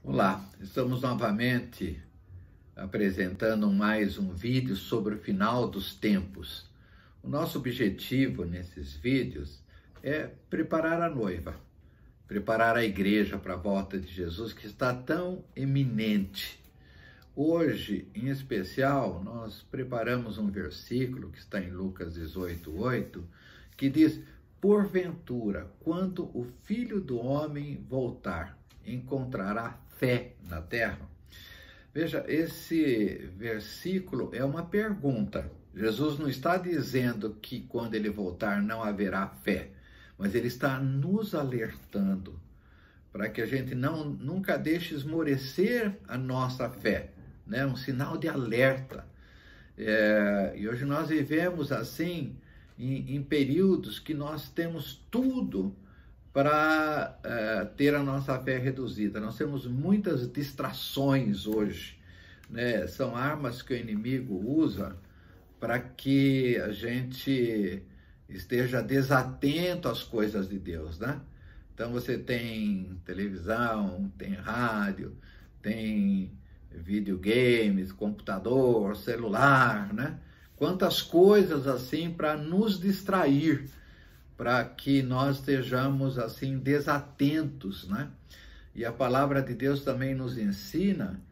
Olá, estamos novamente apresentando mais um vídeo sobre o final dos tempos. O nosso objetivo nesses vídeos é preparar a noiva, preparar a igreja para a volta de Jesus, que está tão eminente. Hoje, em especial, nós preparamos um versículo que está em Lucas 18:8, que diz: porventura, quando o Filho do Homem voltar, encontrará fé na terra? Veja, esse versículo é uma pergunta. Jesus não está dizendo que quando ele voltar não haverá fé, mas ele está nos alertando para que a gente nunca deixe esmorecer a nossa fé, né? Um sinal de alerta. E hoje nós vivemos assim, em períodos que nós temos tudo para ter a nossa fé reduzida. Nós temos muitas distrações hoje, né? São armas que o inimigo usa para que a gente esteja desatento às coisas de Deus, né? Então você tem televisão, tem rádio, tem videogames, computador, celular, né? Quantas coisas assim para nos distrair, para que nós estejamos assim desatentos, né? E a palavra de Deus também nos ensina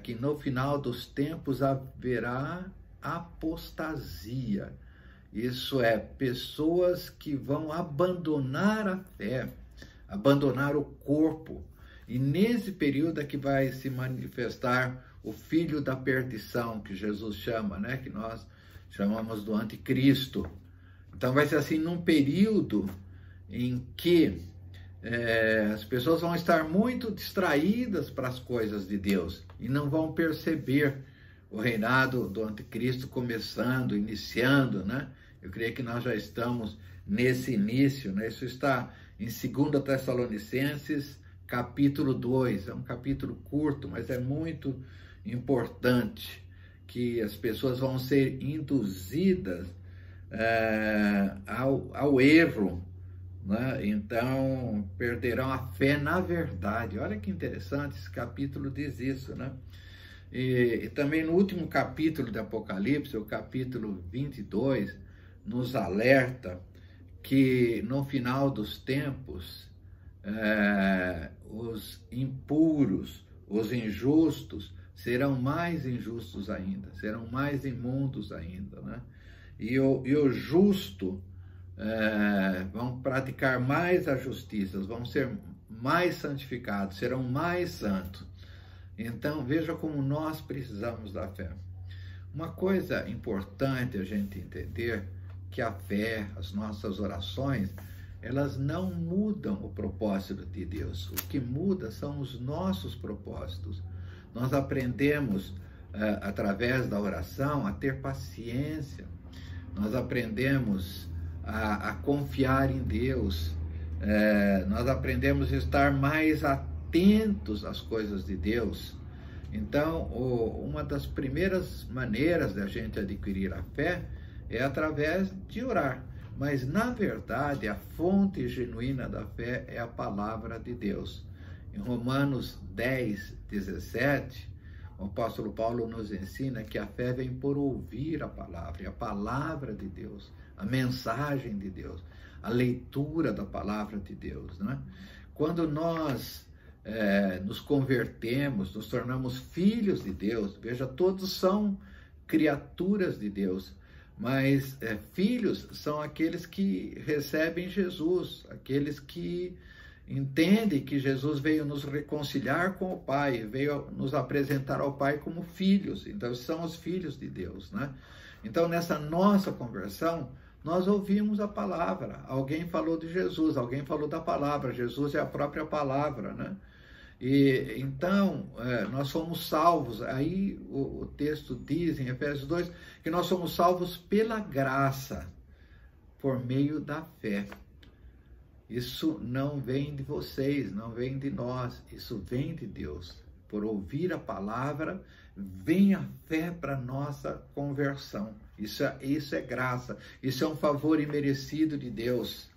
que no final dos tempos haverá apostasia. Isso é, pessoas que vão abandonar a fé, abandonar o corpo. E nesse período é que vai se manifestar o filho da perdição, que Jesus chama, né? Que nós chamamos do anticristo. Então vai ser assim, num período em que as pessoas vão estar muito distraídas para as coisas de Deus e não vão perceber o reinado do anticristo começando, iniciando, né? Eu creio que nós já estamos nesse início, né? Isso está em 2 Tessalonicenses, capítulo 2. É um capítulo curto, mas é muito importante, que as pessoas vão ser induzidas ao erro, né? Então perderão a fé na verdade. Olha que interessante, esse capítulo diz isso, né? E também no último capítulo de Apocalipse, o capítulo 22, nos alerta que no final dos tempos os impuros, os injustos serão mais injustos ainda, serão mais imundos ainda, né? E o justo vão praticar mais a justiça, vão ser mais santificados, serão mais santos. Então, veja como nós precisamos da fé. Uma coisa importante a gente entender, que a fé, as nossas orações, elas não mudam o propósito de Deus. O que muda são os nossos propósitos. Nós aprendemos, através da oração, a ter paciência. Nós aprendemos a confiar em Deus. Nós aprendemos a estar mais atentos às coisas de Deus. Então, uma das primeiras maneiras da gente adquirir a fé é através de orar. Mas, na verdade, a fonte genuína da fé é a palavra de Deus. Em Romanos 10:17, o apóstolo Paulo nos ensina que a fé vem por ouvir a palavra, e a palavra de Deus, a mensagem de Deus, a leitura da palavra de Deus, né? Quando nós nos convertemos, nos tornamos filhos de Deus, veja, todos são criaturas de Deus, mas filhos são aqueles que recebem Jesus, aqueles que entendem que Jesus veio nos reconciliar com o Pai, veio nos apresentar ao Pai como filhos. Então são os filhos de Deus, né? Então nessa nossa conversão nós ouvimos a palavra, alguém falou de Jesus, alguém falou da palavra, Jesus é a própria palavra, né? E então nós somos salvos. Aí o texto diz em Efésios 2 que nós somos salvos pela graça, por meio da fé. Isso não vem de vocês, não vem de nós, isso vem de Deus. Por ouvir a palavra, vem a fé para nossa conversão. Isso é graça, isso é um favor imerecido de Deus.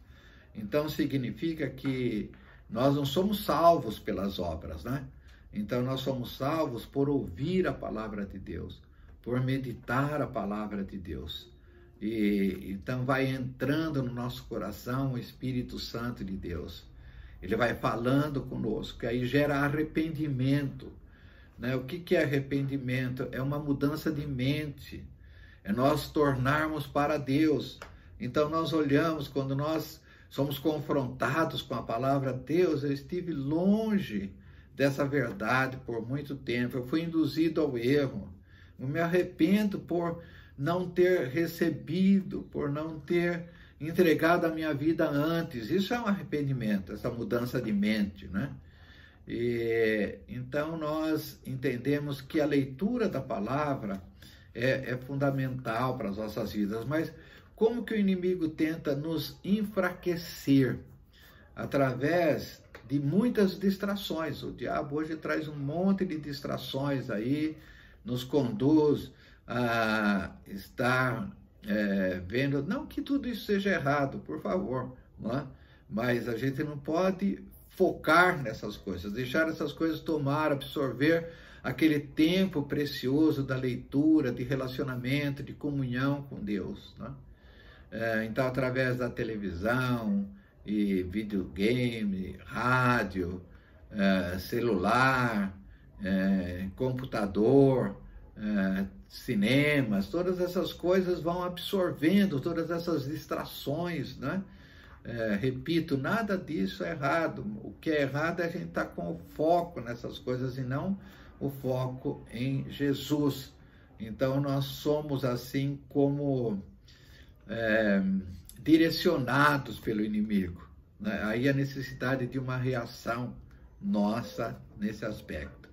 Então significa que nós não somos salvos pelas obras, né? Então nós somos salvos por ouvir a palavra de Deus, por meditar a palavra de Deus. E então vai entrando no nosso coração o Espírito Santo de Deus. Ele vai falando conosco, aí gera arrependimento, né? O que é arrependimento? É uma mudança de mente, é nós tornarmos para Deus. Então nós olhamos, quando nós somos confrontados com a palavra de Deus, eu estive longe dessa verdade por muito tempo, eu fui induzido ao erro, eu me arrependo por não ter recebido, por não ter entregado a minha vida antes. Isso é um arrependimento, essa mudança de mente, né? E então nós entendemos que a leitura da palavra é fundamental para as nossas vidas, mas como que o inimigo tenta nos enfraquecer? Através de muitas distrações. O diabo hoje traz um monte de distrações aí, nos conduz a estar vendo, não que tudo isso seja errado, por favor, não é? Mas a gente não pode focar nessas coisas, deixar essas coisas tomar, absorver aquele tempo precioso da leitura, de relacionamento, de comunhão com Deus, né? Então, através da televisão, e videogame, rádio, celular, computador, cinemas, todas essas coisas vão absorvendo todas essas distrações, né? Repito, nada disso é errado. O que é errado é a gente estar com o foco nessas coisas e não o foco em Jesus. Então nós somos assim como direcionados pelo inimigo, né? Aí a necessidade de uma reação nossa nesse aspecto.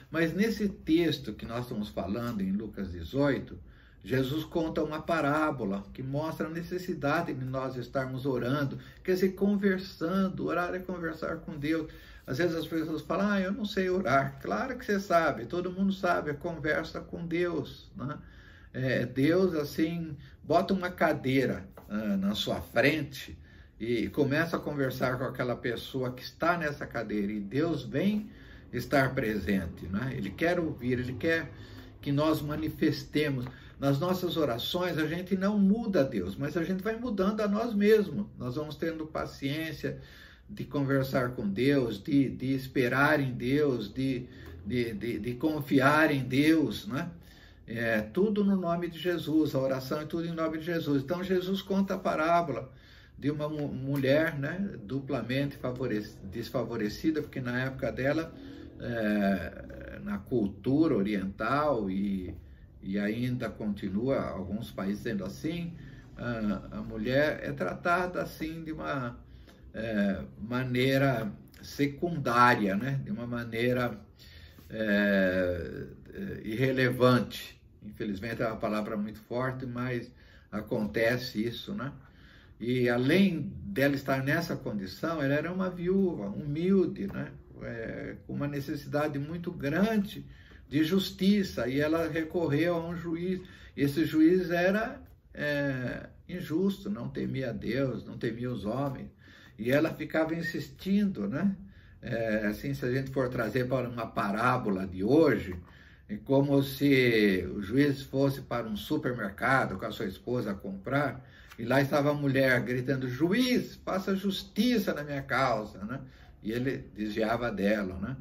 Mas nesse texto que nós estamos falando em Lucas 18, Jesus conta uma parábola que mostra a necessidade de nós estarmos orando, quer dizer, conversando. Orar é conversar com Deus. Às vezes as pessoas falam, eu não sei orar. Claro que você sabe, todo mundo sabe, conversa com Deus, né? Deus, assim, bota uma cadeira na sua frente e começa a conversar com aquela pessoa que está nessa cadeira, e Deus vem estar presente, né? Ele quer ouvir, Ele quer que nós manifestemos. Nas nossas orações, a gente não muda a Deus, mas a gente vai mudando a nós mesmos. Nós vamos tendo paciência de conversar com Deus, de esperar em Deus, de confiar em Deus, né? Tudo no nome de Jesus, a oração é tudo em nome de Jesus. Então Jesus conta a parábola de uma mulher, né, duplamente desfavorecida, porque na época dela, na cultura oriental e ainda continua alguns países sendo assim, a mulher é tratada assim de uma maneira secundária, né, de uma maneira irrelevante. Infelizmente é uma palavra muito forte, mas acontece isso, né? E além dela estar nessa condição, ela era uma viúva, humilde, né? Com uma necessidade muito grande de justiça, e ela recorreu a um juiz. Esse juiz era injusto, não temia Deus, não temia os homens, e ela ficava insistindo, né? Assim, se a gente for trazer para uma parábola de hoje, é como se o juiz fosse para um supermercado com a sua esposa a comprar, e lá estava a mulher gritando, juiz, faça justiça na minha causa, né? E ele desviava dela, né?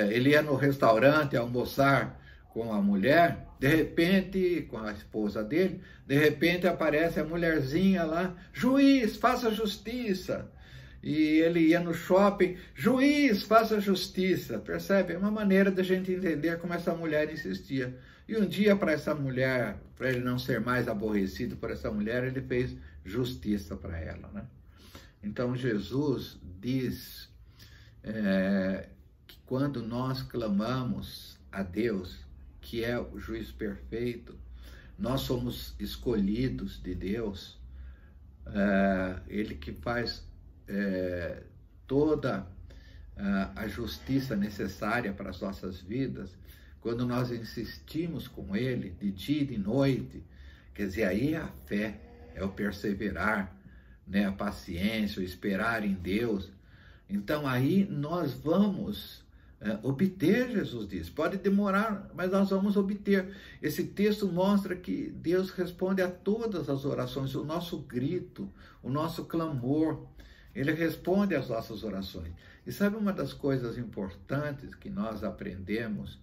Ele ia no restaurante almoçar com a mulher, de repente, com a esposa dele, de repente aparece a mulherzinha lá, juiz, faça justiça. E ele ia no shopping, juiz, faça justiça. Percebe? É uma maneira da gente entender como essa mulher insistia. E um dia, para essa mulher, para ele não ser mais aborrecido por essa mulher, ele fez justiça para ela, né? Então Jesus diz que quando nós clamamos a Deus, que é o juiz perfeito, nós somos escolhidos de Deus, Ele que faz toda a justiça necessária para as nossas vidas. Quando nós insistimos com Ele, de dia e de noite, quer dizer, aí é a fé, é o perseverar, né? A paciência, o esperar em Deus. Então aí nós vamos obter, Jesus diz. Pode demorar, mas nós vamos obter. Esse texto mostra que Deus responde a todas as orações, o nosso grito, o nosso clamor. Ele responde às nossas orações. E sabe uma das coisas importantes que nós aprendemos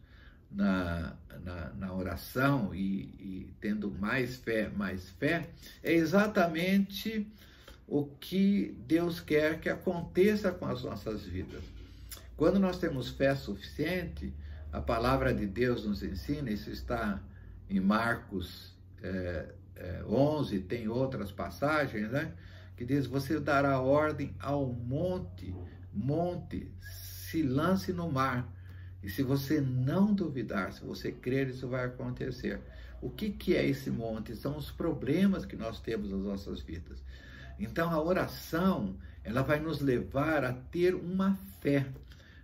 na oração e tendo mais fé, é exatamente o que Deus quer que aconteça com as nossas vidas. Quando nós temos fé suficiente, a palavra de Deus nos ensina, isso está em Marcos 11, tem outras passagens, né? Que diz, você dará ordem ao monte, se lance no mar. E se você não duvidar, se você crer, isso vai acontecer. O que é esse monte? São os problemas que nós temos nas nossas vidas. Então, a oração, ela vai nos levar a ter uma fé,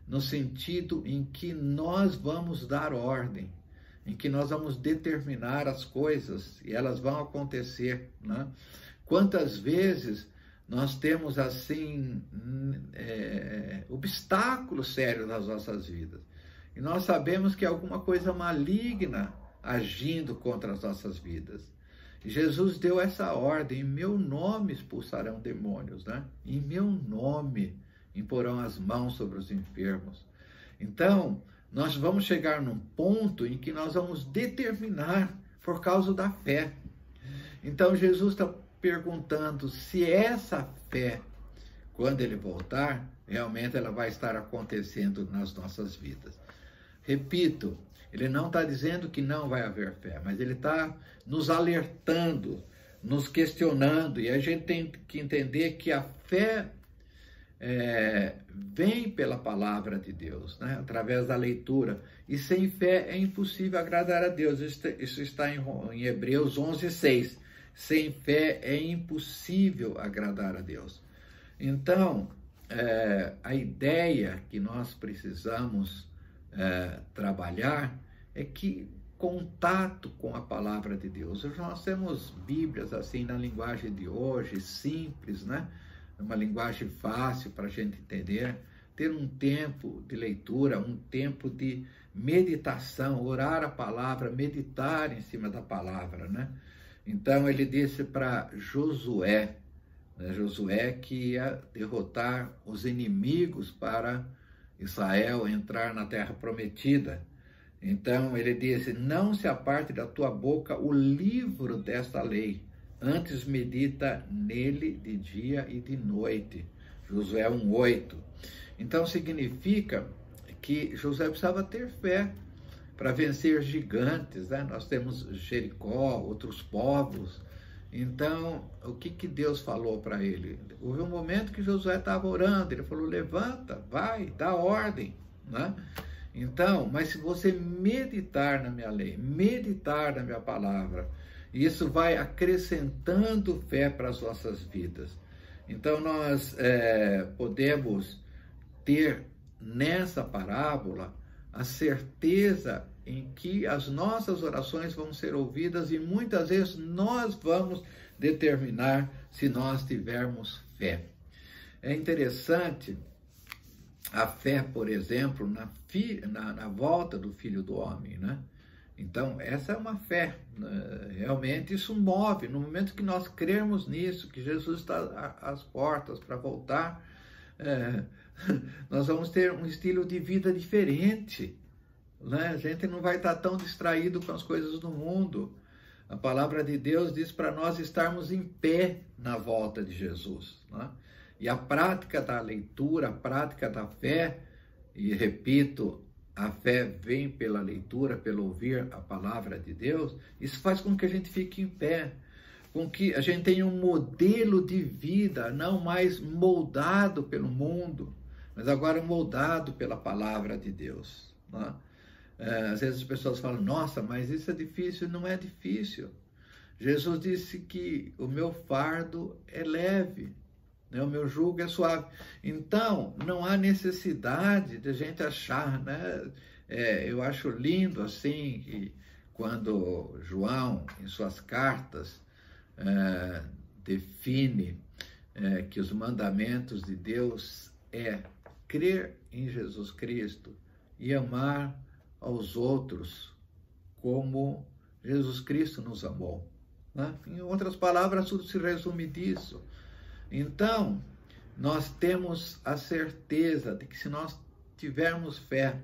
no sentido em que nós vamos dar ordem, em que nós vamos determinar as coisas e elas vão acontecer, né? Quantas vezes nós temos, assim, obstáculos sérios nas nossas vidas. E nós sabemos que é alguma coisa maligna agindo contra as nossas vidas. E Jesus deu essa ordem, em meu nome expulsarão demônios, né? Em meu nome imporão as mãos sobre os enfermos. Então, nós vamos chegar num ponto em que nós vamos determinar por causa da fé. Então, Jesus está perguntando se essa fé, quando ele voltar, realmente ela vai estar acontecendo nas nossas vidas. Repito, ele não está dizendo que não vai haver fé, mas ele está nos alertando, nos questionando, e a gente tem que entender que a fé vem pela palavra de Deus, né? Através da leitura, e sem fé é impossível agradar a Deus. Isso está em Hebreus 11:6. Sem fé é impossível agradar a Deus. Então, a ideia que nós precisamos trabalhar é que contato com a palavra de Deus. Nós temos Bíblias assim na linguagem de hoje, simples, né? Uma linguagem fácil para a gente entender. Ter um tempo de leitura, um tempo de meditação, orar a palavra, meditar em cima da palavra, né? Então ele disse para Josué, né? Josué que ia derrotar os inimigos para Israel entrar na terra prometida. Então ele disse, não se aparte da tua boca o livro desta lei, antes medita nele de dia e de noite. Josué 1:8. Então significa que Josué precisava ter fé para vencer gigantes, né? Nós temos Jericó, outros povos. Então, o que Deus falou para ele? Houve um momento que Josué estava orando, ele falou, levanta, vai, dá ordem, né? Então, mas se você meditar na minha lei, meditar na minha palavra, isso vai acrescentando fé para as nossas vidas. Então, nós podemos ter nessa parábola a certeza em que as nossas orações vão ser ouvidas e muitas vezes nós vamos determinar se nós tivermos fé. É interessante a fé, por exemplo, na volta do Filho do Homem, né? Então, essa é uma fé, realmente isso move, no momento que nós crermos nisso, que Jesus está às portas para voltar, nós vamos ter um estilo de vida diferente, né? A gente não vai estar tão distraído com as coisas do mundo. A palavra de Deus diz para nós estarmos em pé na volta de Jesus, né? E a prática da leitura, a prática da fé, e repito, a fé vem pela leitura, pelo ouvir a palavra de Deus, isso faz com que a gente fique em pé, com que a gente tenha um modelo de vida, não mais moldado pelo mundo, mas agora moldado pela palavra de Deus, né? Às vezes as pessoas falam, nossa, mas isso é difícil. Não é difícil. Jesus disse que o meu fardo é leve, né? O meu jugo é suave. Então, não há necessidade de a gente achar, né? Eu acho lindo assim, que quando João, em suas cartas, define que os mandamentos de Deus é crer em Jesus Cristo e amar aos outros como Jesus Cristo nos amou, né? Em outras palavras, tudo se resume disso. Então, nós temos a certeza de que se nós tivermos fé,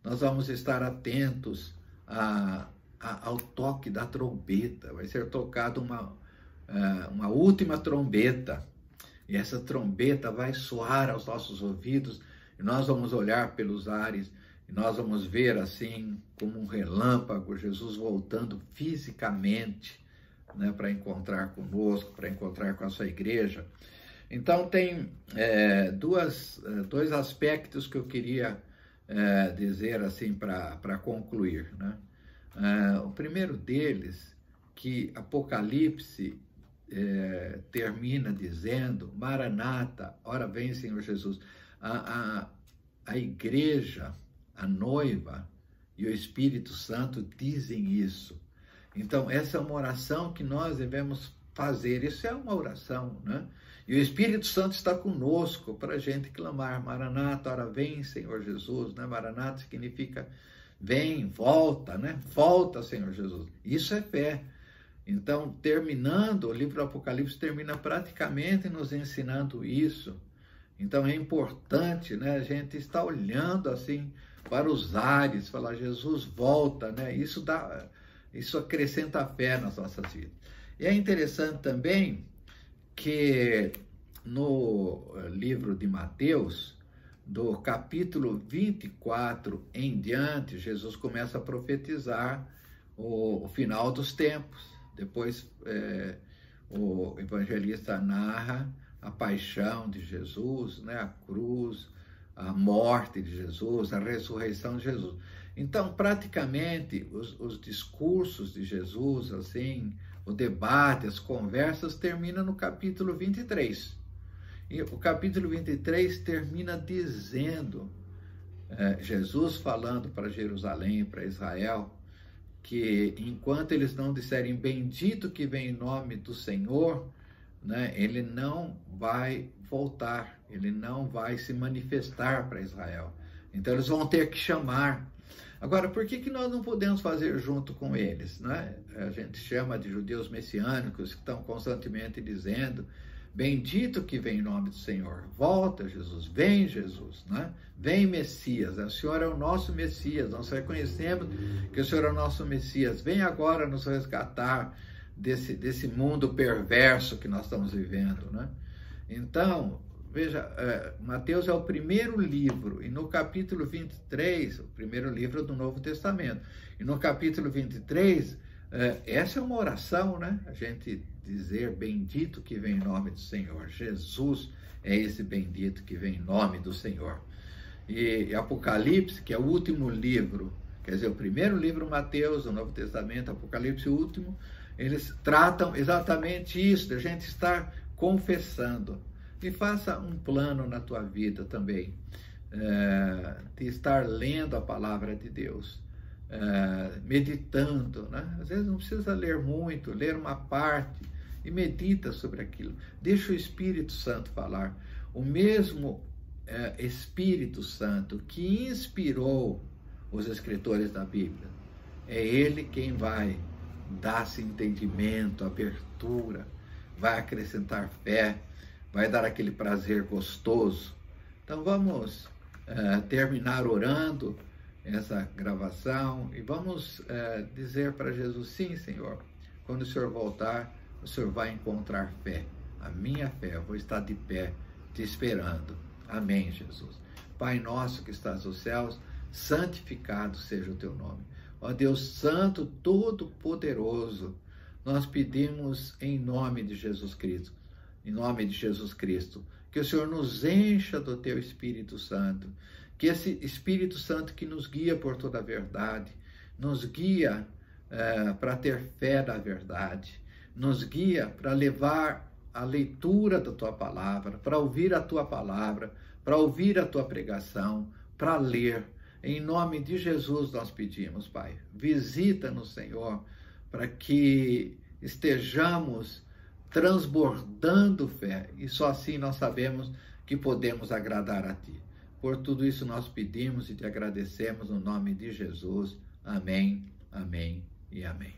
nós vamos estar atentos ao toque da trombeta. Vai ser tocada uma última trombeta, e essa trombeta vai soar aos nossos ouvidos, e nós vamos olhar pelos ares, e nós vamos ver assim, como um relâmpago, Jesus voltando fisicamente, né, para encontrar conosco, para encontrar com a sua igreja. Então, tem dois aspectos que eu queria dizer assim para concluir, né? O primeiro deles, que Apocalipse termina dizendo: Maranata, ora vem, Senhor Jesus. A igreja, a noiva e o Espírito Santo dizem isso. Então, essa é uma oração que nós devemos fazer. Isso é uma oração, né? E o Espírito Santo está conosco para a gente clamar: Maranata, ora vem, Senhor Jesus, né? Maranata significa vem, volta, né? Volta, Senhor Jesus. Isso é fé. Então, terminando, o livro do Apocalipse termina praticamente nos ensinando isso. Então, é importante, né, a gente estar olhando assim para os ares, falar: Jesus, volta, né? Isso acrescenta fé nas nossas vidas. E é interessante também que no livro de Mateus, do capítulo 24 em diante, Jesus começa a profetizar o final dos tempos. Depois o evangelista narra a paixão de Jesus, né, a cruz, a morte de Jesus, a ressurreição de Jesus. Então, praticamente, os discursos de Jesus, assim, o debate, as conversas, terminam no capítulo 23. E o capítulo 23 termina dizendo, Jesus falando para Jerusalém, para Israel, que enquanto eles não disserem bendito que vem em nome do Senhor, né, ele não vai voltar, ele não vai se manifestar para Israel. Então eles vão ter que chamar. Agora, por que nós não podemos fazer junto com eles, né? A gente chama de judeus messiânicos, que estão constantemente dizendo: bendito que vem em nome do Senhor. Volta, Jesus. Vem, Jesus, né? Vem, Messias. O Senhor é o nosso Messias. Nós reconhecemos que o Senhor é o nosso Messias. Vem agora nos resgatar desse mundo perverso que nós estamos vivendo, né? Então, veja, Mateus é o primeiro livro, e no capítulo 23, o primeiro livro do Novo Testamento, e no capítulo 23, essa é uma oração, né? A gente dizer bendito que vem em nome do Senhor. Jesus é esse bendito que vem em nome do Senhor. E Apocalipse, que é o último livro, quer dizer, o primeiro livro, Mateus, o Novo Testamento, Apocalipse, o último, eles tratam exatamente isso, de a gente estar confessando. E faça um plano na tua vida também, de estar lendo a palavra de Deus, meditando, né? Às vezes não precisa ler muito, ler uma parte e medita sobre aquilo. Deixa o Espírito Santo falar. O mesmo Espírito Santo que inspirou os escritores da Bíblia, é ele quem vai dar-se entendimento, abertura, vai acrescentar fé, vai dar aquele prazer gostoso. Então vamos terminar orando essa gravação e vamos dizer para Jesus: sim, Senhor, quando o Senhor voltar, o Senhor vai encontrar fé. A minha fé, eu vou estar de pé te esperando. Amém, Jesus. Pai nosso que estás nos céus, santificado seja o teu nome. Ó Deus Santo, Todo-Poderoso, nós pedimos em nome de Jesus Cristo, que o Senhor nos encha do teu Espírito Santo, que esse Espírito Santo que nos guia por toda a verdade, nos guia para ter fé na verdade, nos guia para levar a leitura da tua palavra, para ouvir a tua palavra, para ouvir a tua pregação, para ler. Em nome de Jesus nós pedimos, Pai. Visita-nos, Senhor, para que estejamos transbordando fé, e só assim nós sabemos que podemos agradar a Ti. Por tudo isso nós pedimos e te agradecemos no nome de Jesus. Amém, amém e amém.